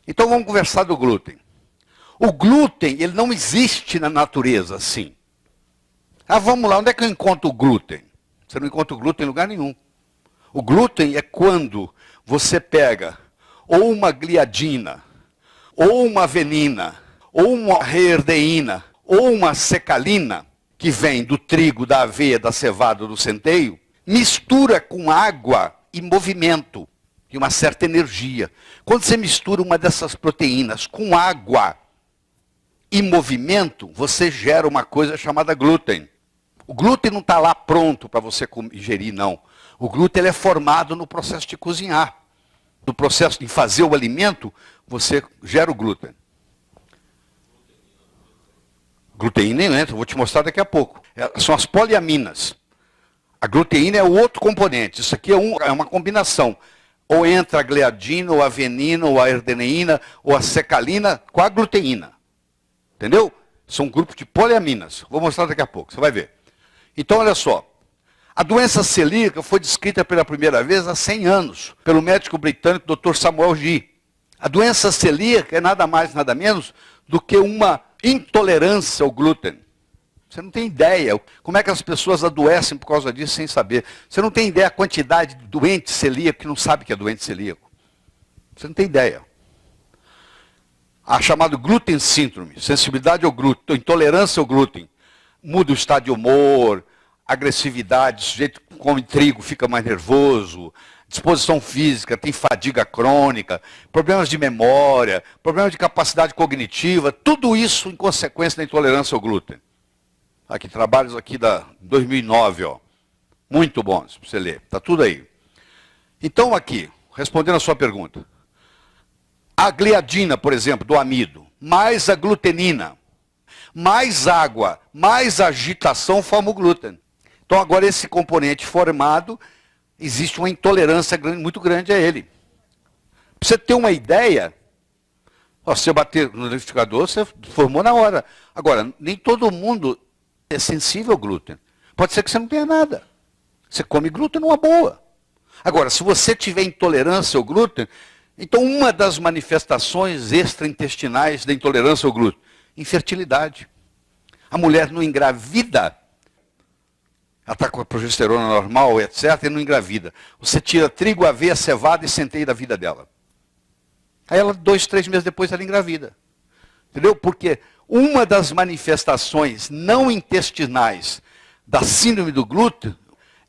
Então vamos conversar do glúten. O glúten, ele não existe na natureza assim. Ah, vamos lá, onde é que eu encontro o glúten? Você não encontra o glúten em lugar nenhum. O glúten é quando você pega ou uma gliadina, ou uma avenina, ou uma reerdeína, ou uma secalina, que vem do trigo, da aveia, da cevada, do centeio, mistura com água e movimento, e uma certa energia. Quando você mistura uma dessas proteínas com água e movimento, você gera uma coisa chamada glúten. O glúten não está lá pronto para você ingerir, não. O glúten ele é formado no processo de cozinhar. No processo de fazer o alimento, você gera o glúten. Gluteína não entra, vou te mostrar daqui a pouco. São as poliaminas. A gluteína é o outro componente. Isso aqui é uma combinação. Ou entra a gliadina, ou a avenina, ou a ardeneína, ou a secalina com a gluteína. Entendeu? São um grupo de poliaminas. Vou mostrar daqui a pouco, você vai ver. Então, olha só. A doença celíaca foi descrita pela primeira vez há 100 anos, pelo médico britânico Dr. Samuel G. A doença celíaca é nada mais, nada menos do que uma intolerância ao glúten. Você não tem ideia como é que as pessoas adoecem por causa disso sem saber. Você não tem ideia a quantidade de doente celíaco que não sabe que é doente celíaco. Você não tem ideia. A chamada glúten síndrome, sensibilidade ao glúten, intolerância ao glúten, muda o estado de humor, agressividade, o sujeito que come trigo fica mais nervoso, disposição física, tem fadiga crônica, problemas de memória, problemas de capacidade cognitiva, tudo isso em consequência da intolerância ao glúten. Aqui, trabalhos aqui da 2009, ó. Muito bons para você ler, está tudo aí. Então aqui, respondendo a sua pergunta, a gliadina, por exemplo, do amido, mais a glutenina, mais água, mais agitação forma o glúten. Então agora esse componente formado, existe uma intolerância muito grande a ele. Para você ter uma ideia, ó, se você bater no liquidificador, você formou na hora. Agora, nem todo mundo é sensível ao glúten. Pode ser que você não tenha nada. Você come glúten numa boa. Agora, se você tiver intolerância ao glúten, então uma das manifestações extraintestinais da intolerância ao glúten, infertilidade. A mulher não engravida, ela está com a progesterona normal, etc., e não engravida. Você tira trigo, aveia, cevada e centeio da vida dela. Aí ela, 2, 3 meses depois, ela engravida. Entendeu? Porque uma das manifestações não intestinais da síndrome do glúten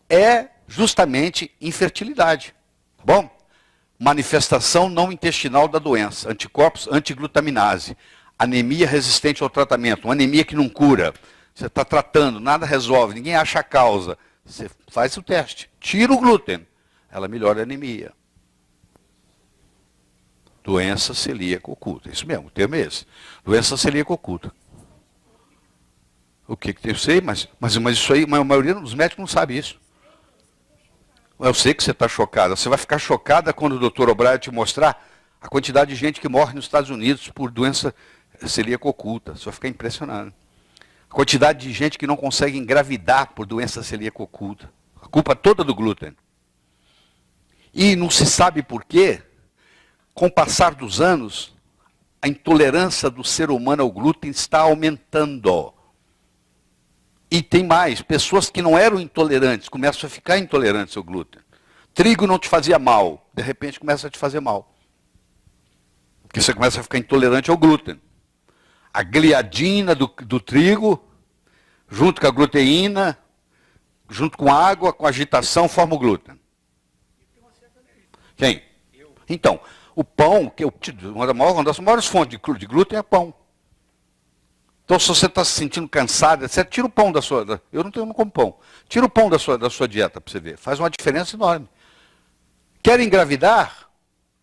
é justamente infertilidade. Bom, manifestação não intestinal da doença, anticorpos antiglutaminase, anemia resistente ao tratamento, uma anemia que não cura. Você está tratando, nada resolve, ninguém acha a causa. Você faz o teste, tira o glúten, ela melhora a anemia. Doença celíaca oculta, isso mesmo, o termo é esse. Doença celíaca oculta. O que tem? Eu sei, mas isso aí, a maioria dos médicos não sabe isso. Eu sei que você está chocada. Você vai ficar chocada quando o Dr. O'Brien te mostrar a quantidade de gente que morre nos Estados Unidos por doença celíaca oculta. Você vai ficar impressionado. A quantidade de gente que não consegue engravidar por doença celíaca oculta. A culpa toda do glúten. E não se sabe por quê. Com o passar dos anos, a intolerância do ser humano ao glúten está aumentando. E tem mais, pessoas que não eram intolerantes, começam a ficar intolerantes ao glúten. Trigo não te fazia mal, de repente começa a te fazer mal. Porque você começa a ficar intolerante ao glúten. A gliadina do trigo, junto com a gluteína, junto com a água, com a agitação, forma o glúten. Quem? Então, o pão, que uma das maiores fontes de glúten é pão. Então, se você está se sentindo cansado, etc., tira o pão da sua... Eu não como pão. Tira o pão da sua dieta para você ver. Faz uma diferença enorme. Quer engravidar?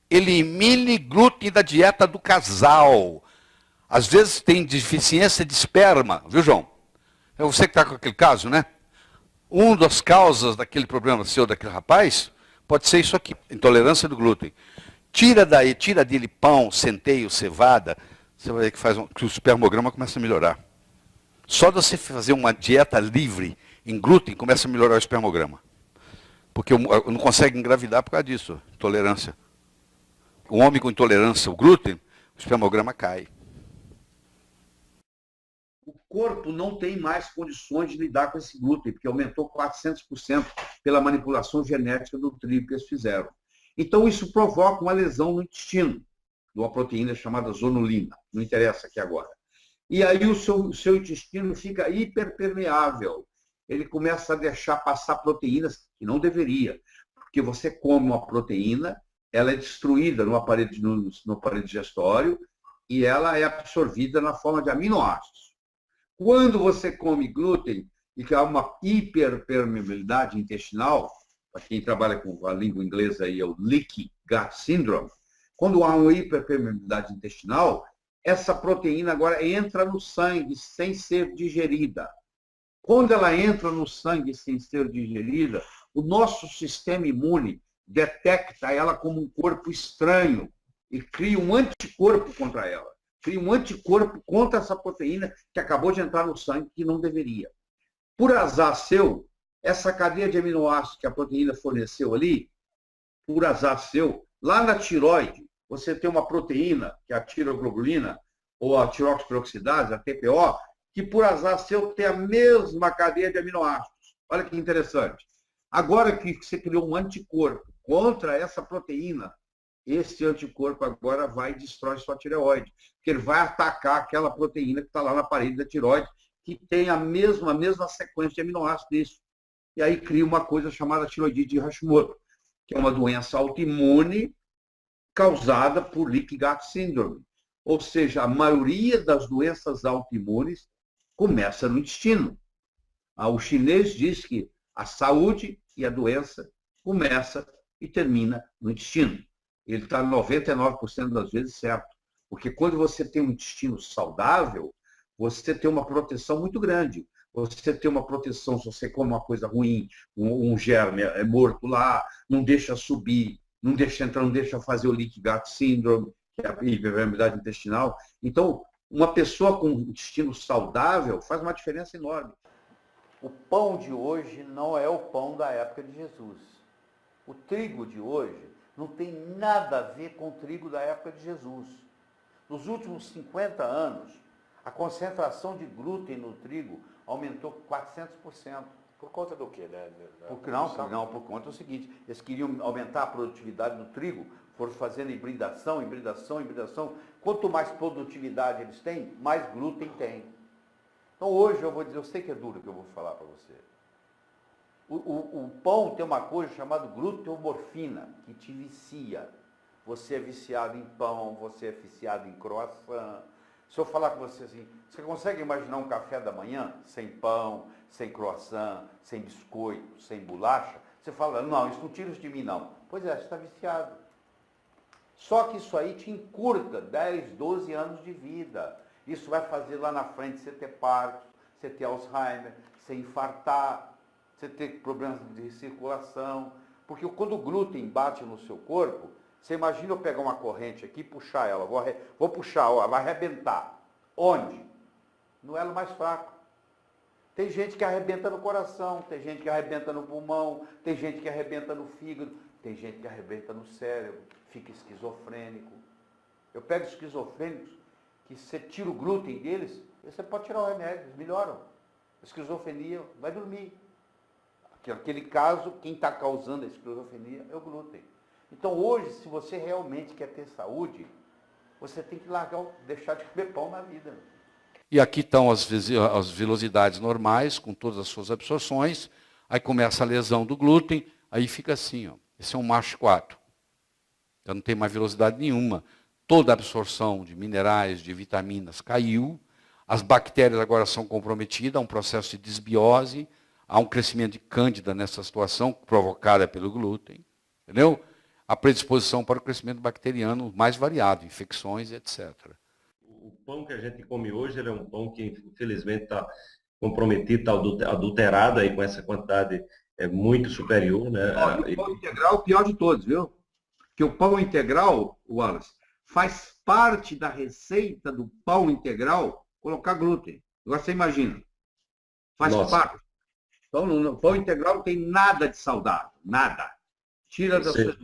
Elimine glúten da dieta do casal. Às vezes tem deficiência de esperma, viu, João? É você que está com aquele caso, né? Uma das causas daquele problema seu, daquele rapaz, pode ser isso aqui, intolerância do glúten. Tira dele pão, centeio, cevada, você vai ver que o espermograma começa a melhorar. Só de você fazer uma dieta livre em glúten, começa a melhorar o espermograma. Porque não consegue engravidar por causa disso, intolerância. O homem com intolerância ao glúten O espermograma cai. O corpo não tem mais condições de lidar com esse glúten, porque aumentou 400% pela manipulação genética do trigo que eles fizeram. Então, isso provoca uma lesão no intestino, de uma proteína chamada zonulina. Não interessa aqui agora. E aí o seu intestino fica hiperpermeável. Ele começa a deixar passar proteínas que não deveria. Porque você come uma proteína, ela é destruída no aparelho digestório e ela é absorvida na forma de aminoácidos. Quando você come glúten e que há uma hiperpermeabilidade intestinal, para quem trabalha com a língua inglesa aí, é o Leaky Gut Syndrome, quando há uma hiperpermeabilidade intestinal, essa proteína agora entra no sangue sem ser digerida. Quando ela entra no sangue sem ser digerida, o nosso sistema imune detecta ela como um corpo estranho e cria um anticorpo contra ela. Cria um anticorpo contra essa proteína que acabou de entrar no sangue que não deveria. Por azar seu, essa cadeia de aminoácidos que a proteína forneceu ali, por azar seu, lá na tireoide, você tem uma proteína, que é a tiroglobulina, ou a tiroxiperoxidase, a TPO, que por azar seu tem a mesma cadeia de aminoácidos. Olha que interessante. Agora que você criou um anticorpo contra essa proteína, esse anticorpo agora vai e destrói sua tireoide, porque ele vai atacar aquela proteína que está lá na parede da tireoide, que tem a mesma sequência de aminoácidos disso. E aí cria uma coisa chamada tiroidite de Hashimoto, que é uma doença autoimune causada por Leaky Gut Syndrome. Ou seja, a maioria das doenças autoimunes começa no intestino. O chinês diz que a saúde e a doença começa e termina no intestino. Ele está 99% das vezes certo. Porque quando você tem um intestino saudável, você tem uma proteção muito grande. Você tem uma proteção se você come uma coisa ruim, um germe é morto lá, não deixa subir, não deixa entrar, não deixa fazer o Leaky Gut Syndrome, que é a hiperpermeabilidade intestinal. Então, uma pessoa com um intestino saudável faz uma diferença enorme. O pão de hoje não é o pão da época de Jesus. O trigo de hoje não tem nada a ver com o trigo da época de Jesus. Nos últimos 50 anos, a concentração de glúten no trigo aumentou 400%. Por conta do quê, né? Por conta do seguinte, eles queriam aumentar a produtividade do trigo, foram fazendo hibridação. Quanto mais produtividade eles têm, mais glúten tem. Então hoje eu vou dizer, eu sei que é duro o que eu vou falar para você. O pão tem uma coisa chamada gluteomorfina, que te vicia. Você é viciado em pão, você é viciado em croissant. Se eu falar com você assim, você consegue imaginar um café da manhã sem pão, sem croissant, sem biscoito, sem bolacha? Você fala, não, isso não tira isso de mim não. Pois é, você está viciado. Só que isso aí te encurta 10, 12 anos de vida. Isso vai fazer lá na frente você ter Parkinson, você ter Alzheimer, você infartar, você ter problemas de circulação. Porque quando o glúten bate no seu corpo, você imagina eu pegar uma corrente aqui e puxar ela. Vou puxar, ela vai arrebentar. Onde? No elo mais fraco. Tem gente que arrebenta no coração, tem gente que arrebenta no pulmão, tem gente que arrebenta no fígado, tem gente que arrebenta no cérebro, fica esquizofrênico. Eu pego esquizofrênicos, que você tira o glúten deles, você pode tirar o remédio, eles melhoram. Esquizofrenia, vai dormir. Aquele caso, quem está causando a esquizofrenia é o glúten. Então hoje, se você realmente quer ter saúde, você tem que deixar de comer pão na vida. E aqui estão as velocidades normais, com todas as suas absorções. Aí começa a lesão do glúten, aí fica assim, ó. Esse é um macho 4. Então não tem mais velocidade nenhuma. Toda a absorção de minerais, de vitaminas caiu. As bactérias agora são comprometidas, há um processo de desbiose, há um crescimento de cândida nessa situação, provocada pelo glúten. Entendeu? A predisposição para o crescimento bacteriano mais variado, infecções, etc. O pão que a gente come hoje, ele é um pão que, infelizmente, está comprometido, está adulterado aí com essa quantidade muito superior, né? O pão integral é o pior de todos, viu? Porque o pão integral, Wallace, faz parte da receita do pão integral colocar glúten. Agora você imagina. Faz parte. Então, no pão integral não tem nada de saudável. Nada. Tira da sua...